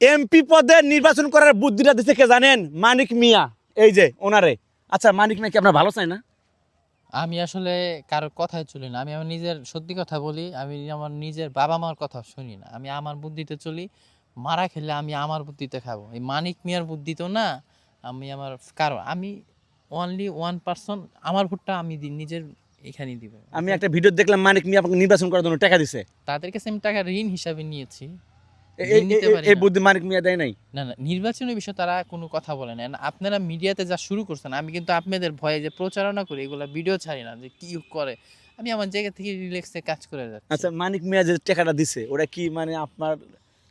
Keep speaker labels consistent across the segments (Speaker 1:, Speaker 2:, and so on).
Speaker 1: MP পদে নির্বাচন করার বুদ্ধিটা দিতে কে জানেন? মানিক মিয়া, এই যে ওনারে। আচ্ছা, মানিক মিয়া কি আপনার ভালো চাই না?
Speaker 2: আমি আসলে কারোর কথায় চলি না। আমি আমার নিজের সত্যি কথা বলি। আমি আমার নিজের বাবা মার কথা শুনি না। আমি আমার বুদ্ধিতে চলি। মারা খেলে আমি আমার বুদ্ধিতে খাবো। এই মানিক মিয়ার বুদ্ধি তো না। আমি আমার কারণ আমি অনলি ওয়ান পারসন। আমার ভোটটা আমি নিজের এখানেই দিব।
Speaker 1: আমি একটা ভিডিও দেখলাম, মানিক মিয়া আপনাকে নির্বাচন করার জন্য টাকা দিছে।
Speaker 2: তাদের কাছে আমি টাকা ঋণ হিসাবে নিয়েছি।
Speaker 1: এই
Speaker 2: ঋণ নিতে পারি
Speaker 1: এই
Speaker 2: না।
Speaker 1: বুদ্ধি মানিক মিয়া দেয় নাই?
Speaker 2: না, না, নির্বাচনের বিষয়ে তারা কোনো কথা বলে না। আপনারা মিডিয়াতে যা শুরু করছেন, আমি কিন্তু আপনাদের ভয়ে যে প্রচারণা করি, এগুলা ভিডিও ছাড়ি না যে কি করে। আমি আমার জায়গা থেকে রিল্যাক্সে কাজ করে যাচ্ছি।
Speaker 1: আচ্ছা, মানিক মিয়া যে টাকাটা দিছে ওটা কি মানে আপনার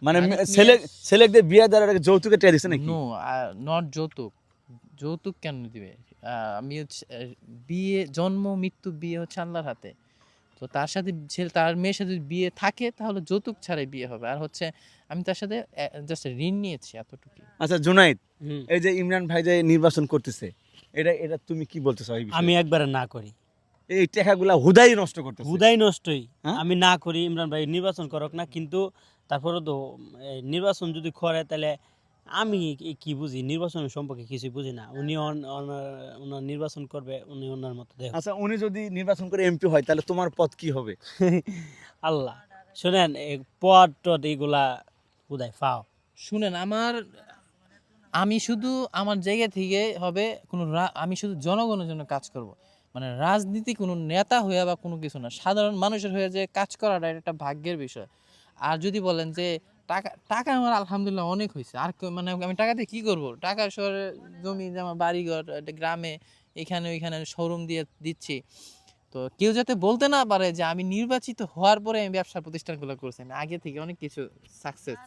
Speaker 1: মানে
Speaker 2: মানিক
Speaker 1: ছেলে
Speaker 2: মিয়া
Speaker 1: ছেলেদের বিয়ে দেওয়ার আগে যৌতুকের টাকা দিছে নাকি?
Speaker 2: নো, নট যৌতুক। যৌতুক কেন দিবে? আমি হচ্ছে বিয়ে, জন্ম, মৃত্যু, বিয়ে হচ্ছে আল্লাহর হাতে। তো তার সাথে তার মেয়ের সাথে যদি বিয়ে থাকে তাহলে যৌতুক ছাড়াই বিয়ে হবে। আর হচ্ছে আমি তার সাথে জাস্ট ঋণ নিয়েছি এতটুকুই।
Speaker 1: আচ্ছা জুনাইদ,
Speaker 3: হুম।
Speaker 1: এই যে ইমরান ভাই যে নির্বাচন করতেছে, এটা এটা তুমি কি বলতেছো এই বিষয়ে?
Speaker 3: আমি একবারে না করি,
Speaker 1: এই টাকাগুলা হুদাই নষ্ট করতেছে।
Speaker 3: হুদাই নষ্টই।
Speaker 1: হ্যাঁ?
Speaker 3: আমি না করি, ইমরান ভাই নির্বাচন করক না, কিন্তু তারপরে তো নির্বাচন যদি করে তাহলে আমি কি বুঝি নির্বাচনের সম্পর্কে কিছু বুঝি না। উনি ওনার নির্বাচন করবে, উনি ওনার মতো দেখ।
Speaker 1: আচ্ছা, উনি যদি নির্বাচন করে এমপি হয় তাহলে তোমার পদ কি হবে?
Speaker 3: আল্লাহ, শোনেন, পদ টদ এগুলা হুদাই ফাও।
Speaker 2: শুনেন, আমি শুধু আমার জায়গা থেকে হবে আমি শুধু জনগণের জন্য কাজ করব। মানে রাজনীতি কোনো নেতা হয়ে বা কোনো কিছু না, সাধারণ মানুষের হয়ে যে কাজ করাটা এটা একটা ভাগ্যের বিষয়। আর যদি বলেন যে টাকা টাকা আমার আলহামদুলিল্লাহ অনেক হয়েছে। আর মানে আমি টাকা দিয়ে কি করব? টাকা শহরে জমি জমা বাড়িঘর একটা গ্রামে এখানে ওইখানে শোরুম দিয়ে দিচ্ছি। তো কেউ যাতে বলতে না পারে যে আমি নির্বাচিত হওয়ার পরে আমি ব্যবসা প্রতিষ্ঠানগুলো করছি, আমি আগে থেকে অনেক কিছু সাকসেস।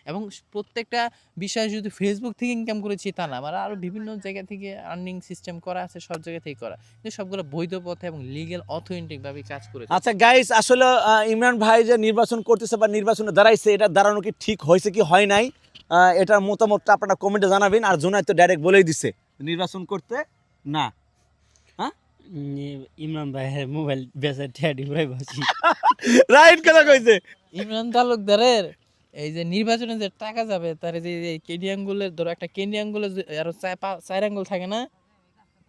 Speaker 2: এবং প্রত্যেকটা বিষয় শুধু ফেসবুক থেকে ইনকাম করেছি তা না, আমার আরও বিভিন্ন জায়গা থেকে আর্নিং সিস্টেম করা আছে, সব জায়গা থেকে করা, কিন্তু সবগুলো বৈধ পথে এবং লিগ্যাল অথেন্টিকভাবে কাজ করে যাচ্ছে।
Speaker 1: আচ্ছা গাইস, আসলে ইমরান ভাই যে নির্বাচন করতেছে বা নির্বাচনে দাঁড়াইছে, এটা দাঁড়ানো কি ঠিক হয়েছে কি হয় নাই, এটার মতামতটা আপনারা কমেন্টে জানাবেন। আর জুনাইদ তো ডাইরেক্ট বলেই দিছে নির্বাচন করতে না। হ্যাঁ,
Speaker 3: ইমরান ভাইয়ের মোবাইল বেচে ঠেয়াডি ভাই বসি।
Speaker 1: রাইট কথা কইছে।
Speaker 2: ইমরান তালুকদারের এই যে নির্বাচনে যে টাকা যাবে, তার যে কেডি আঙ্গুলের ধরো একটা কেডি আঙ্গুলের আরো চার আঙ্গুল থাকে না,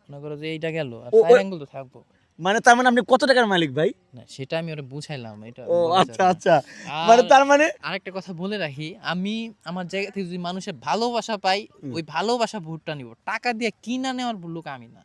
Speaker 2: মনে করো যে এইটা গেল আর চার আঙ্গুল তো থাকবো।
Speaker 1: মানে তার মানে আপনি কত টাকার মালিক ভাই?
Speaker 2: না, সেটা আমি ওরা বুঝাইলাম, এটা
Speaker 1: ও
Speaker 2: বলা
Speaker 1: আচ্ছা
Speaker 2: যাবে না।
Speaker 1: আচ্ছা, মানে তার মানে
Speaker 2: আরেকটা কথা বলে রাখি, আমি আমার জায়গা থেকে যদি মানুষের ভালোবাসা পাই, ওই ভালোবাসা ভোটটা নিব। টাকা দিয়ে কিনা নেওয়ার লোক আমি না।